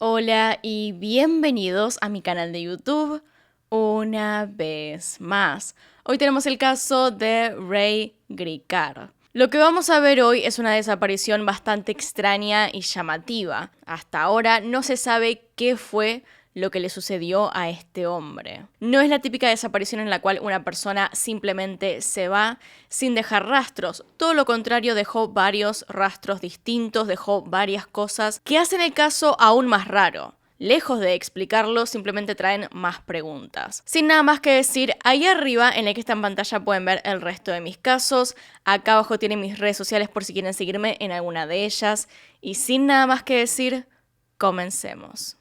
Hola y bienvenidos a mi canal de YouTube una vez más. Hoy tenemos el caso de Ray Gricar. Lo que vamos a ver hoy es una desaparición bastante extraña y llamativa. Hasta ahora no se sabe qué fue lo que le sucedió a este hombre. No es la típica desaparición en la cual una persona simplemente se va sin dejar rastros. Todo lo contrario, dejó varios rastros distintos, dejó varias cosas que hacen el caso aún más raro. Lejos de explicarlo, simplemente traen más preguntas. Sin nada más que decir, ahí arriba en la que está en pantalla pueden ver el resto de mis casos. Acá abajo tienen mis redes sociales por si quieren seguirme en alguna de ellas. Y sin nada más que decir, comencemos.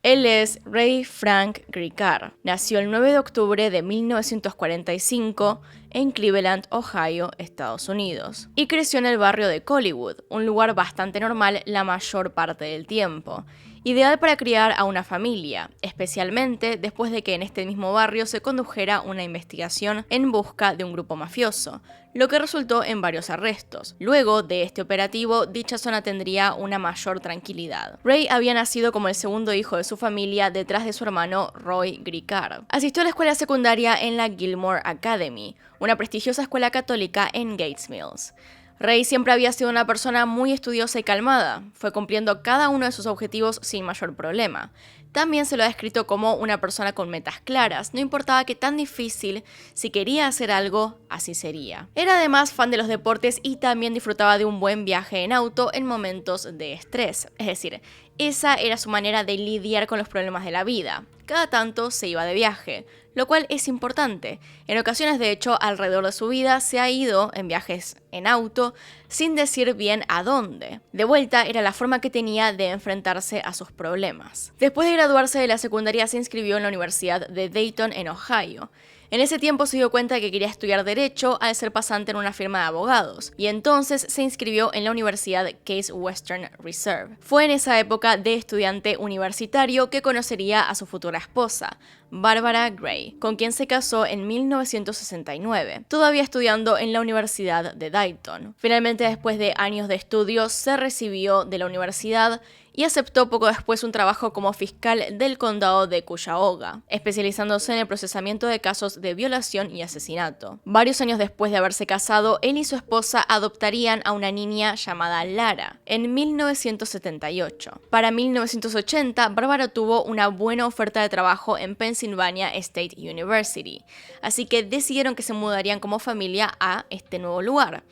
Él es Ray Frank Gricar. Nació el 9 de octubre de 1945 en Cleveland, Ohio, Estados Unidos, y creció en el barrio de Collywood, un lugar bastante normal la mayor parte del tiempo, ideal para criar a una familia, especialmente después de que en este mismo barrio se condujera una investigación en busca de un grupo mafioso, lo que resultó en varios arrestos. Luego de este operativo, dicha zona tendría una mayor tranquilidad. Ray había nacido como el segundo hijo de su familia detrás de su hermano Roy Gricar. Asistió a la escuela secundaria en la Gilmore Academy, una prestigiosa escuela católica en Gates Mills. Ray siempre había sido una persona muy estudiosa y calmada, fue cumpliendo cada uno de sus objetivos sin mayor problema. También se lo ha descrito como una persona con metas claras, no importaba qué tan difícil, si quería hacer algo, así sería. Era además fan de los deportes y también disfrutaba de un buen viaje en auto en momentos de estrés, es decir, esa era su manera de lidiar con los problemas de la vida. Cada tanto se iba de viaje, lo cual es importante. En ocasiones, de hecho, alrededor de su vida se ha ido en viajes en auto sin decir bien a dónde. De vuelta, era la forma que tenía de enfrentarse a sus problemas. Después de graduarse de la secundaria, se inscribió en la Universidad de Dayton, en Ohio. En ese tiempo se dio cuenta de que quería estudiar Derecho al ser pasante en una firma de abogados, y entonces se inscribió en la Universidad Case Western Reserve. Fue en esa época de estudiante universitario que conocería a su futura esposa, Barbara Gray, con quien se casó en 1969, todavía estudiando en la Universidad de Dayton. Finalmente, después de años de estudios, se recibió de la universidad y aceptó poco después un trabajo como fiscal del condado de Cuyahoga, especializándose en el procesamiento de casos de violación y asesinato. Varios años después de haberse casado, él y su esposa adoptarían a una niña llamada Lara, en 1978. Para 1980, Bárbara tuvo una buena oferta de trabajo en Pennsylvania State University, así que decidieron que se mudarían como familia a este nuevo lugar.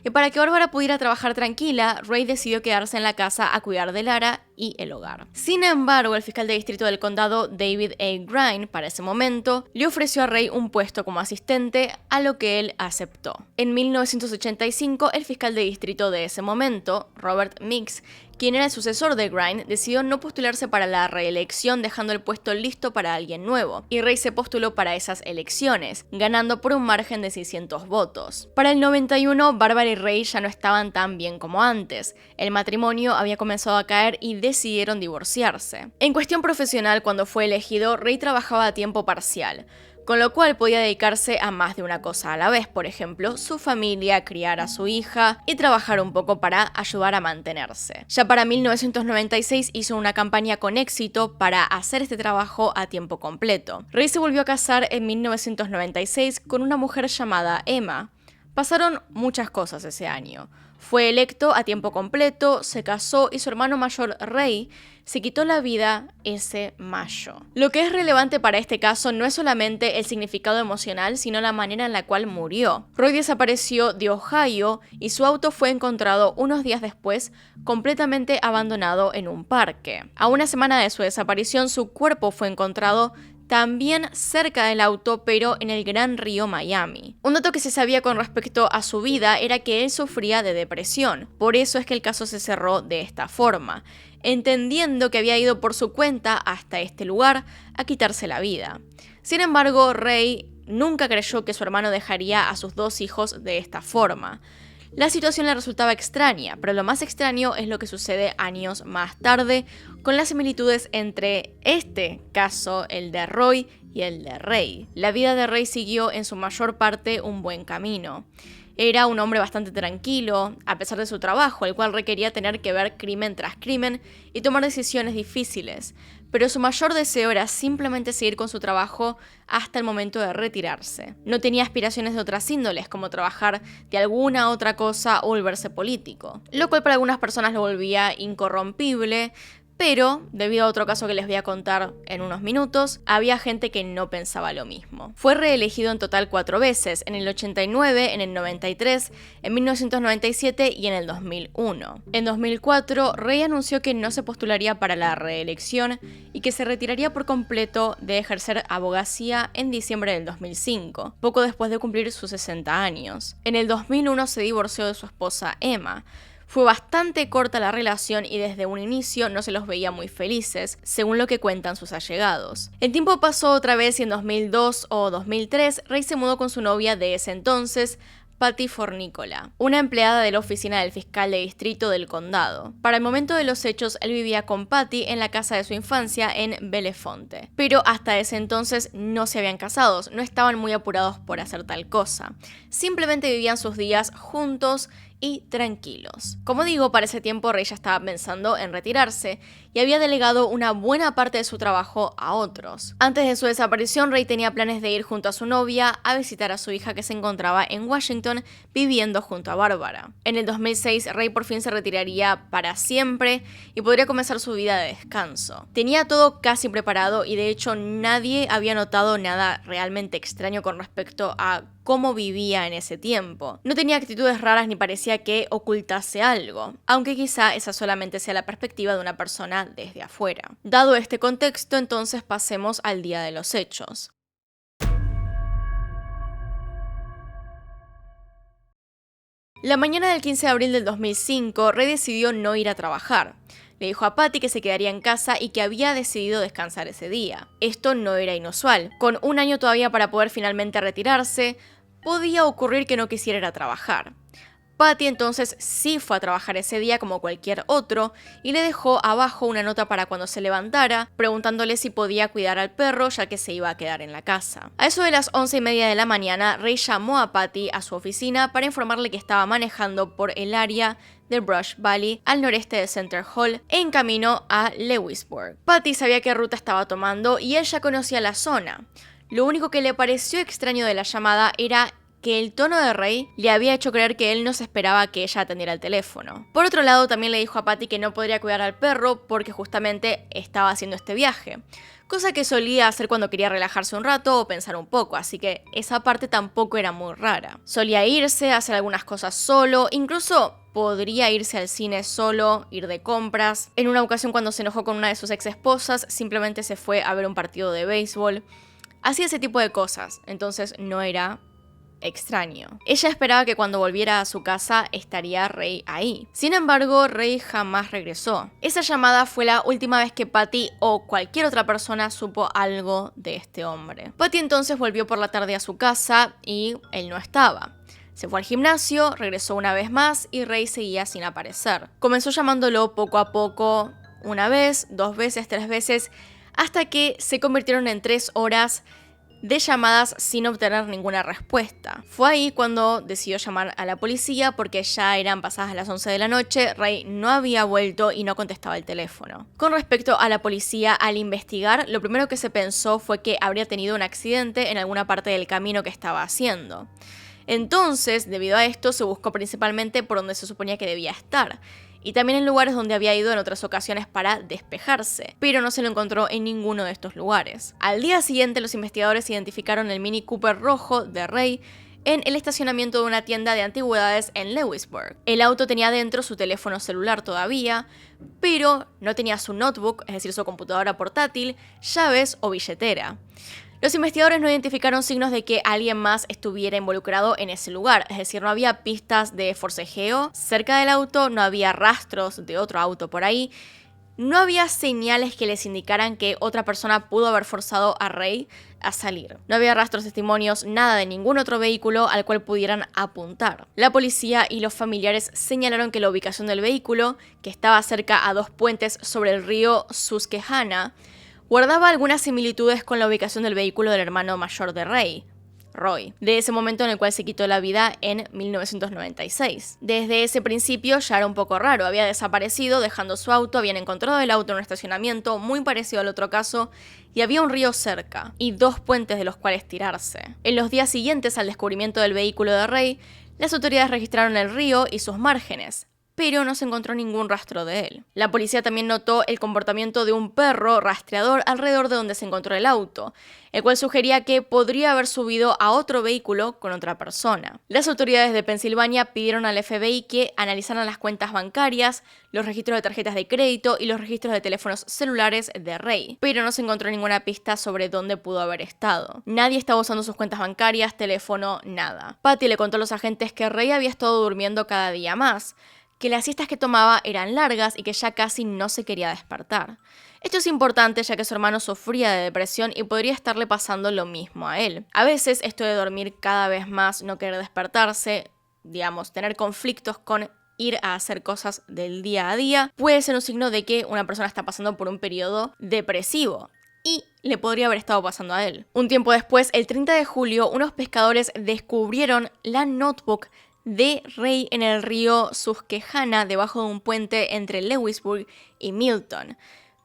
Y para que Bárbara pudiera trabajar tranquila, Ray decidió quedarse en la casa a cuidar de Lara y el hogar. Sin embargo, el fiscal de distrito del condado, David A. Grine, para ese momento, le ofreció a Ray un puesto como asistente, a lo que él aceptó. En 1985, el fiscal de distrito de ese momento, Robert Meeks, quien era el sucesor de Grine, decidió no postularse para la reelección, dejando el puesto listo para alguien nuevo, y Ray se postuló para esas elecciones, ganando por un margen de 600 votos. Para el 91, Bárbara y Ray ya no estaban tan bien como antes. El matrimonio había comenzado a caer y decidieron divorciarse. En cuestión profesional, cuando fue elegido, Ray trabajaba a tiempo parcial, con lo cual podía dedicarse a más de una cosa a la vez, por ejemplo, su familia, criar a su hija y trabajar un poco para ayudar a mantenerse. Ya para 1996 hizo una campaña con éxito para hacer este trabajo a tiempo completo. Ray se volvió a casar en 1996 con una mujer llamada Emma. Pasaron muchas cosas ese año. Fue electo a tiempo completo, se casó y su hermano mayor Ray se quitó la vida ese mayo. Lo que es relevante para este caso no es solamente el significado emocional, sino la manera en la cual murió. Roy desapareció de Ohio y su auto fue encontrado unos días después completamente abandonado en un parque. A una semana de su desaparición, su cuerpo fue encontrado también cerca del auto, pero en el Gran Río Miami. Un dato que se sabía con respecto a su vida era que él sufría de depresión, por eso es que el caso se cerró de esta forma, entendiendo que había ido por su cuenta hasta este lugar a quitarse la vida. Sin embargo, Ray nunca creyó que su hermano dejaría a sus dos hijos de esta forma. La situación le resultaba extraña, pero lo más extraño es lo que sucede años más tarde, con las similitudes entre este caso, el de Roy, y el de Ray. La vida de Ray siguió en su mayor parte un buen camino. Era un hombre bastante tranquilo, a pesar de su trabajo, el cual requería tener que ver crimen tras crimen y tomar decisiones difíciles, pero su mayor deseo era simplemente seguir con su trabajo hasta el momento de retirarse. No tenía aspiraciones de otras índoles, como trabajar de alguna otra cosa o volverse político, lo cual para algunas personas lo volvía incorrompible. Pero, debido a otro caso que les voy a contar en unos minutos, había gente que no pensaba lo mismo. Fue reelegido en total 4 veces, en el 89, en el 93, en 1997 y en el 2001. En 2004, Ray anunció que no se postularía para la reelección y que se retiraría por completo de ejercer abogacía en diciembre del 2005, poco después de cumplir sus 60 años. En el 2001 se divorció de su esposa Emma. Fue bastante corta la relación y desde un inicio no se los veía muy felices, según lo que cuentan sus allegados. El tiempo pasó otra vez y en 2002 o 2003 Ray se mudó con su novia de ese entonces, Patty Fornicola, una empleada de la oficina del fiscal de distrito del condado. Para el momento de los hechos, él vivía con Patty en la casa de su infancia en Bellefonte. Pero hasta ese entonces no se habían casado, no estaban muy apurados por hacer tal cosa. Simplemente vivían sus días juntos y tranquilos. Como digo, para ese tiempo Ray ya estaba pensando en retirarse y había delegado una buena parte de su trabajo a otros. Antes de su desaparición, Ray tenía planes de ir junto a su novia a visitar a su hija que se encontraba en Washington viviendo junto a Bárbara. En el 2006, Ray por fin se retiraría para siempre y podría comenzar su vida de descanso. Tenía todo casi preparado y de hecho nadie había notado nada realmente extraño con respecto a cómo vivía en ese tiempo. No tenía actitudes raras ni parecía que ocultase algo, aunque quizá esa solamente sea la perspectiva de una persona desde afuera. Dado este contexto, entonces pasemos al día de los hechos. La mañana del 15 de abril del 2005, Ray decidió no ir a trabajar. Le dijo a Patty que se quedaría en casa y que había decidido descansar ese día. Esto no era inusual. Con un año todavía para poder finalmente retirarse, podía ocurrir que no quisiera ir a trabajar. Patty entonces sí fue a trabajar ese día como cualquier otro y le dejó abajo una nota para cuando se levantara, preguntándole si podía cuidar al perro ya que se iba a quedar en la casa. A eso de las 11:30 de la mañana, Ray llamó a Patty a su oficina para informarle que estaba manejando por el área de Brush Valley al noreste de Center Hall en camino a Lewisburg. Patty sabía qué ruta estaba tomando y él ya conocía la zona. Lo único que le pareció extraño de la llamada era que el tono de Ray le había hecho creer que él no se esperaba que ella atendiera el teléfono. Por otro lado, también le dijo a Patty que no podría cuidar al perro porque justamente estaba haciendo este viaje, cosa que solía hacer cuando quería relajarse un rato o pensar un poco, así que esa parte tampoco era muy rara. Solía irse, hacer algunas cosas solo, incluso podría irse al cine solo, ir de compras. En una ocasión, cuando se enojó con una de sus ex esposas, simplemente se fue a ver un partido de béisbol. Hacía ese tipo de cosas, entonces no era extraño. Ella esperaba que cuando volviera a su casa estaría Ray ahí. Sin embargo, Ray jamás regresó. Esa llamada fue la última vez que Patty o cualquier otra persona supo algo de este hombre. Patty entonces volvió por la tarde a su casa y él no estaba. Se fue al gimnasio, regresó una vez más y Ray seguía sin aparecer. Comenzó llamándolo poco a poco, una vez, 2 veces, 3 veces, hasta que se convirtieron en 3 horas de llamadas sin obtener ninguna respuesta. Fue ahí cuando decidió llamar a la policía porque ya eran pasadas las 11 de la noche, Ray no había vuelto y no contestaba el teléfono. Con respecto a la policía, al investigar, lo primero que se pensó fue que habría tenido un accidente en alguna parte del camino que estaba haciendo. Entonces, debido a esto, se buscó principalmente por donde se suponía que debía estar, y también en lugares donde había ido en otras ocasiones para despejarse, pero no se lo encontró en ninguno de estos lugares. Al día siguiente, los investigadores identificaron el Mini Cooper rojo de Ray en el estacionamiento de una tienda de antigüedades en Lewisburg. El auto tenía dentro su teléfono celular todavía, pero no tenía su notebook, es decir, su computadora portátil, llaves o billetera. Los investigadores no identificaron signos de que alguien más estuviera involucrado en ese lugar, es decir, no había pistas de forcejeo cerca del auto, no había rastros de otro auto por ahí, no había señales que les indicaran que otra persona pudo haber forzado a Ray a salir. No había rastros, testimonios, nada de ningún otro vehículo al cual pudieran apuntar. La policía y los familiares señalaron que la ubicación del vehículo, que estaba cerca a 2 puentes sobre el río Susquehanna, guardaba algunas similitudes con la ubicación del vehículo del hermano mayor de Ray, Roy, de ese momento en el cual se quitó la vida en 1996. Desde ese principio ya era un poco raro, había desaparecido dejando su auto, habían encontrado el auto en un estacionamiento muy parecido al otro caso y había un río cerca y 2 puentes de los cuales tirarse. En los días siguientes al descubrimiento del vehículo de Ray, las autoridades registraron el río y sus márgenes, pero no se encontró ningún rastro de él. La policía también notó el comportamiento de un perro rastreador alrededor de donde se encontró el auto, el cual sugería que podría haber subido a otro vehículo con otra persona. Las autoridades de Pensilvania pidieron al FBI que analizaran las cuentas bancarias, los registros de tarjetas de crédito y los registros de teléfonos celulares de Ray, pero no se encontró ninguna pista sobre dónde pudo haber estado. Nadie estaba usando sus cuentas bancarias, teléfono, nada. Patty le contó a los agentes que Ray había estado durmiendo cada día más, que las siestas que tomaba eran largas y que ya casi no se quería despertar. Esto es importante ya que su hermano sufría de depresión y podría estarle pasando lo mismo a él. A veces esto de dormir cada vez más, no querer despertarse, digamos, tener conflictos con ir a hacer cosas del día a día, puede ser un signo de que una persona está pasando por un periodo depresivo. Y le podría haber estado pasando a él. Un tiempo después, el 30 de julio, unos pescadores descubrieron la notebook de Ray en el río Susquehanna debajo de un puente entre Lewisburg y Milton.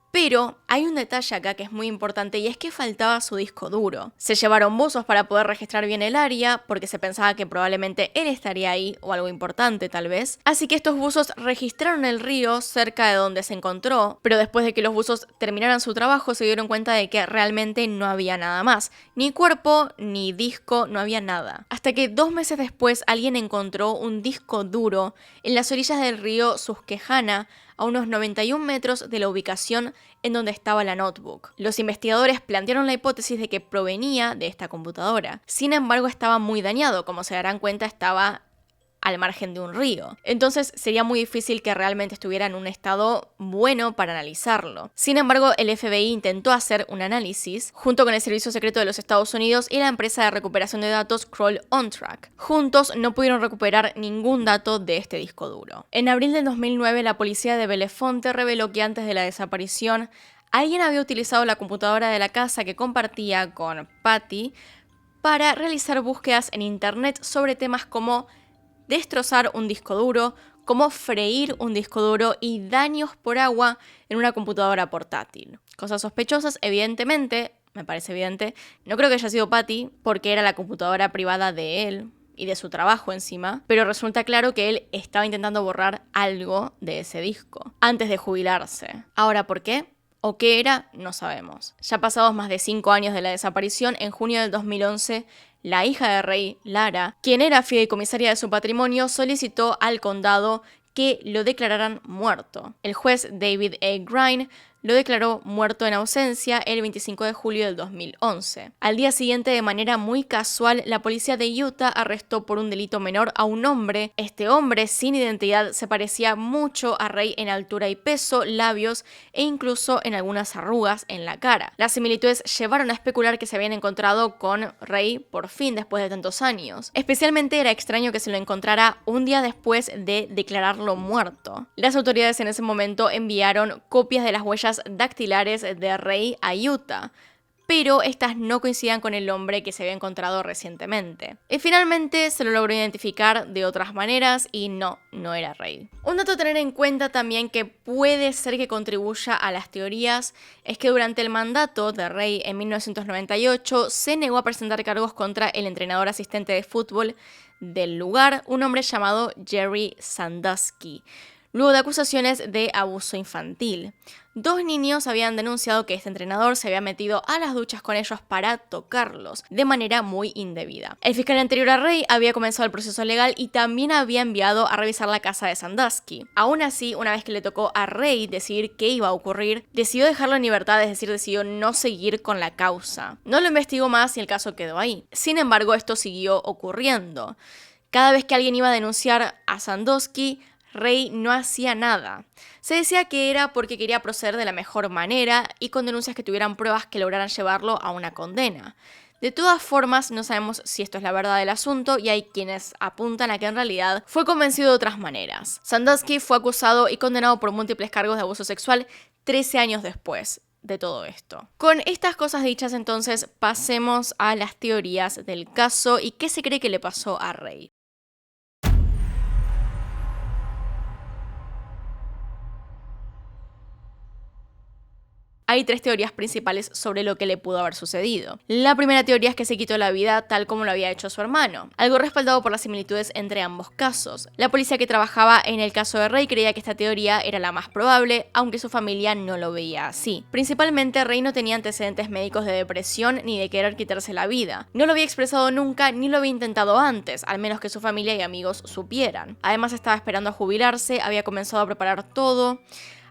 Pero hay un detalle acá que es muy importante y es que faltaba su disco duro. Se llevaron buzos para poder registrar bien el área porque se pensaba que probablemente él estaría ahí o algo importante tal vez. Así que estos buzos registraron el río cerca de donde se encontró, pero después de que los buzos terminaran su trabajo se dieron cuenta de que realmente no había nada más. Ni cuerpo, ni disco, no había nada. Hasta que 2 meses después alguien encontró un disco duro en las orillas del río Susquehanna, a unos 91 metros de la ubicación en donde estaba la notebook. Los investigadores plantearon la hipótesis de que provenía de esta computadora. Sin embargo, estaba muy dañado, como se darán cuenta, estaba al margen de un río. Entonces sería muy difícil que realmente estuviera en un estado bueno para analizarlo. Sin embargo, el FBI intentó hacer un análisis junto con el Servicio Secreto de los Estados Unidos y la empresa de recuperación de datos Kroll OnTrack. Juntos no pudieron recuperar ningún dato de este disco duro. En abril del 2009, la policía de Bellefonte reveló que antes de la desaparición, alguien había utilizado la computadora de la casa que compartía con Patty para realizar búsquedas en internet sobre temas como destrozar un disco duro, cómo freír un disco duro y daños por agua en una computadora portátil. Cosas sospechosas, evidentemente, me parece evidente. No creo que haya sido Patty, porque era la computadora privada de él y de su trabajo encima, pero resulta claro que él estaba intentando borrar algo de ese disco antes de jubilarse. Ahora, ¿por qué? ¿O qué era? No sabemos. Ya pasados más de 5 años de la desaparición, en junio del 2011, la hija de Ray, Lara, quien era fideicomisaria de su patrimonio, solicitó al condado que lo declararan muerto. El juez David A. Grine lo declaró muerto en ausencia el 25 de julio del 2011. Al día siguiente, de manera muy casual, la policía de Utah arrestó por un delito menor a un hombre. Este hombre, sin identidad, se parecía mucho a Ray en altura y peso, labios e incluso en algunas arrugas en la cara. Las similitudes llevaron a especular que se habían encontrado con Ray por fin después de tantos años. Especialmente era extraño que se lo encontrara un día después de declararlo muerto. Las autoridades en ese momento enviaron copias de las huellas dactilares de Ray a Utah, pero estas no coincidían con el hombre que se había encontrado recientemente. Y finalmente se lo logró identificar de otras maneras y no era Ray. Un dato a tener en cuenta también que puede ser que contribuya a las teorías es que durante el mandato de Ray en 1998 se negó a presentar cargos contra el entrenador asistente de fútbol del lugar, un hombre llamado Jerry Sandusky, luego de acusaciones de abuso infantil. 2 niños habían denunciado que este entrenador se había metido a las duchas con ellos para tocarlos de manera muy indebida. El fiscal anterior a Ray había comenzado el proceso legal y también había enviado a revisar la casa de Sandusky. Aún así, una vez que le tocó a Ray decidir qué iba a ocurrir, decidió dejarlo en libertad, es decir, decidió no seguir con la causa. No lo investigó más y el caso quedó ahí. Sin embargo, esto siguió ocurriendo. Cada vez que alguien iba a denunciar a Sandusky, Ray no hacía nada. Se decía que era porque quería proceder de la mejor manera y con denuncias que tuvieran pruebas que lograran llevarlo a una condena. De todas formas, no sabemos si esto es la verdad del asunto y hay quienes apuntan a que en realidad fue convencido de otras maneras. Sandusky fue acusado y condenado por múltiples cargos de abuso sexual 13 años después de todo esto. Con estas cosas dichas, entonces, pasemos a las teorías del caso y qué se cree que le pasó a Ray. Hay 3 teorías principales sobre lo que le pudo haber sucedido. La primera teoría es que se quitó la vida tal como lo había hecho su hermano, algo respaldado por las similitudes entre ambos casos. La policía que trabajaba en el caso de Ray creía que esta teoría era la más probable, aunque su familia no lo veía así. Principalmente, Ray no tenía antecedentes médicos de depresión ni de querer quitarse la vida. No lo había expresado nunca ni lo había intentado antes, al menos que su familia y amigos supieran. Además, estaba esperando a jubilarse, había comenzado a preparar todo.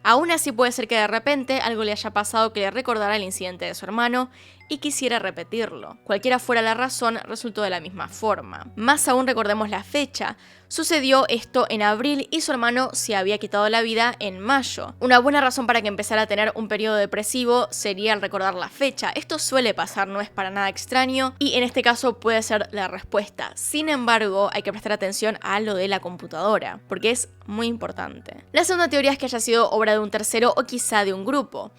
Aún así puede ser que de repente algo le haya pasado que le recordara el incidente de su hermano y quisiera repetirlo. Cualquiera fuera la razón, resultó de la misma forma. Más aún, recordemos la fecha. Sucedió esto en abril y su hermano se había quitado la vida en mayo. Una buena razón para que empezara a tener un periodo depresivo sería el recordar la fecha. Esto suele pasar, no es para nada extraño y en este caso puede ser la respuesta. Sin embargo, hay que prestar atención a lo de la computadora, porque es muy importante. La segunda teoría es que haya sido obra de un tercero o quizá de un grupo.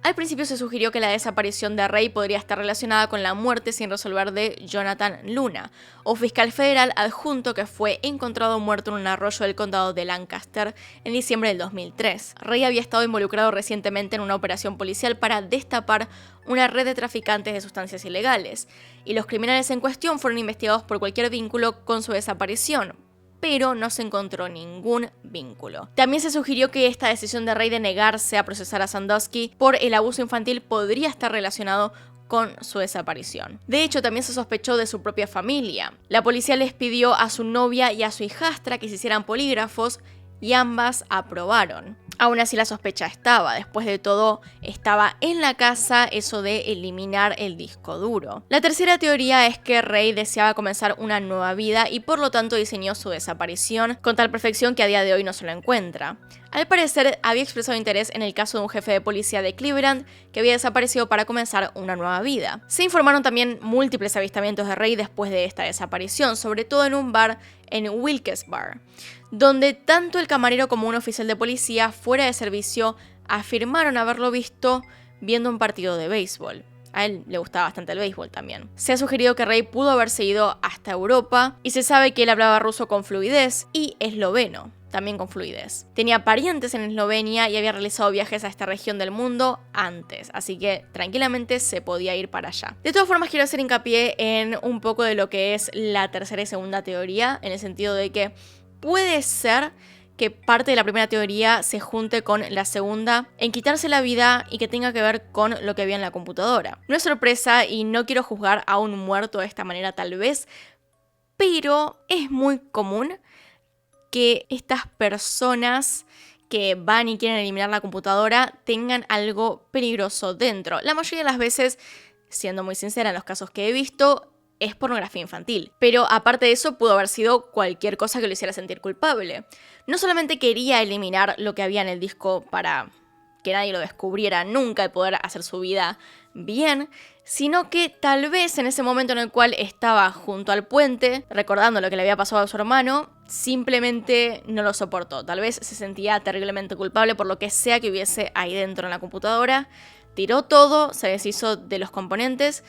Al principio se sugirió que la desaparición de Ray podría estar relacionada con la muerte sin resolver de Jonathan Luna, un fiscal federal adjunto que fue encontrado muerto en un arroyo del condado de Lancaster en diciembre del 2003. Ray había estado involucrado recientemente en una operación policial para destapar una red de traficantes de sustancias ilegales, y los criminales en cuestión fueron investigados por cualquier vínculo con su desaparición, pero no se encontró ningún vínculo. También se sugirió que esta decisión de Ray de negarse a procesar a Sandusky por el abuso infantil podría estar relacionado con su desaparición. De hecho, también se sospechó de su propia familia. La policía les pidió a su novia y a su hijastra que se hicieran polígrafos y ambas aprobaron. Aún así la sospecha estaba, después de todo estaba en la casa eso de eliminar el disco duro. La tercera teoría es que Ray deseaba comenzar una nueva vida y por lo tanto diseñó su desaparición con tal perfección que a día de hoy no se lo encuentra. Al parecer había expresado interés en el caso de un jefe de policía de Cleveland que había desaparecido para comenzar una nueva vida. Se informaron también múltiples avistamientos de Ray después de esta desaparición, sobre todo en un bar en Wilkes-Barre, donde tanto el camarero como un oficial de policía fuera de servicio afirmaron haberlo visto viendo un partido de béisbol. A él le gustaba bastante el béisbol también. Se ha sugerido que Ray pudo haberse ido hasta Europa y se sabe que él hablaba ruso con fluidez y esloveno también con fluidez. Tenía parientes en Eslovenia y había realizado viajes a esta región del mundo antes, así que tranquilamente se podía ir para allá. De todas formas, quiero hacer hincapié en un poco de lo que es la tercera y segunda teoría, en el sentido de que puede ser que parte de la primera teoría se junte con la segunda en quitarse la vida y que tenga que ver con lo que había en la computadora. No es sorpresa y no quiero juzgar a un muerto de esta manera tal vez, pero es muy común que estas personas que van y quieren eliminar la computadora tengan algo peligroso dentro. La mayoría de las veces, siendo muy sincera, en los casos que he visto, es pornografía infantil. Pero aparte de eso, pudo haber sido cualquier cosa que lo hiciera sentir culpable. No solamente quería eliminar lo que había en el disco para que nadie lo descubriera nunca y poder hacer su vida bien, sino que tal vez en ese momento en el cual estaba junto al puente, recordando lo que le había pasado a su hermano, simplemente no lo soportó. Tal vez se sentía terriblemente culpable por lo que sea que hubiese ahí dentro en la computadora. Tiró todo, se deshizo de los componentes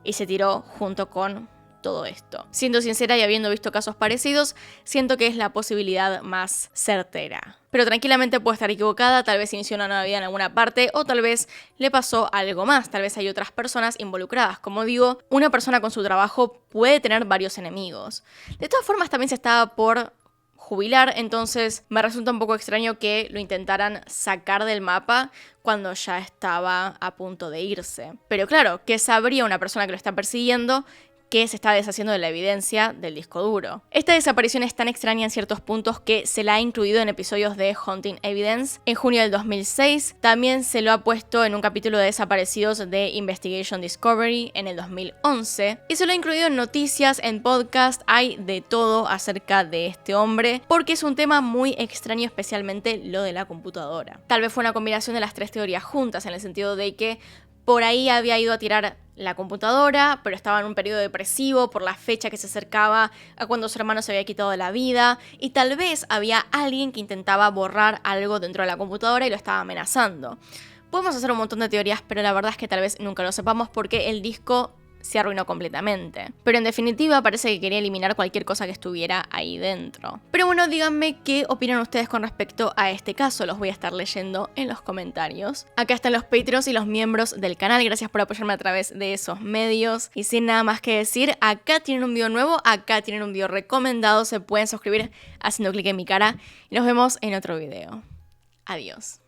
y se tiró junto con todo esto. Siendo sincera y habiendo visto casos parecidos, siento que es la posibilidad más certera. Pero tranquilamente puede estar equivocada, tal vez inició una nueva vida en alguna parte o tal vez le pasó algo más, tal vez hay otras personas involucradas. Como digo, una persona con su trabajo puede tener varios enemigos. De todas formas, también se estaba por jubilar, entonces me resulta un poco extraño que lo intentaran sacar del mapa cuando ya estaba a punto de irse. Pero claro, ¿qué sabría una persona que lo está persiguiendo que se está deshaciendo de la evidencia del disco duro. Esta desaparición es tan extraña en ciertos puntos que se la ha incluido en episodios de Haunting Evidence en junio del 2006. También se lo ha puesto en un capítulo de desaparecidos de Investigation Discovery en el 2011. Y se lo ha incluido en noticias, en podcast, hay de todo acerca de este hombre, porque es un tema muy extraño, especialmente lo de la computadora. Tal vez fue una combinación de las tres teorías juntas, en el sentido de que por ahí había ido a tirar la computadora, pero estaba en un periodo depresivo por la fecha que se acercaba a cuando su hermano se había quitado la vida, y tal vez había alguien que intentaba borrar algo dentro de la computadora y lo estaba amenazando. Podemos hacer un montón de teorías, pero la verdad es que tal vez nunca lo sepamos porque el disco se arruinó completamente. Pero en definitiva parece que quería eliminar cualquier cosa que estuviera ahí dentro. Pero bueno, díganme qué opinan ustedes con respecto a este caso, los voy a estar leyendo en los comentarios. Acá están los Patreons y los miembros del canal, gracias por apoyarme a través de esos medios. Y sin nada más que decir, acá tienen un video nuevo, acá tienen un video recomendado, se pueden suscribir haciendo clic en mi cara y nos vemos en otro video. Adiós.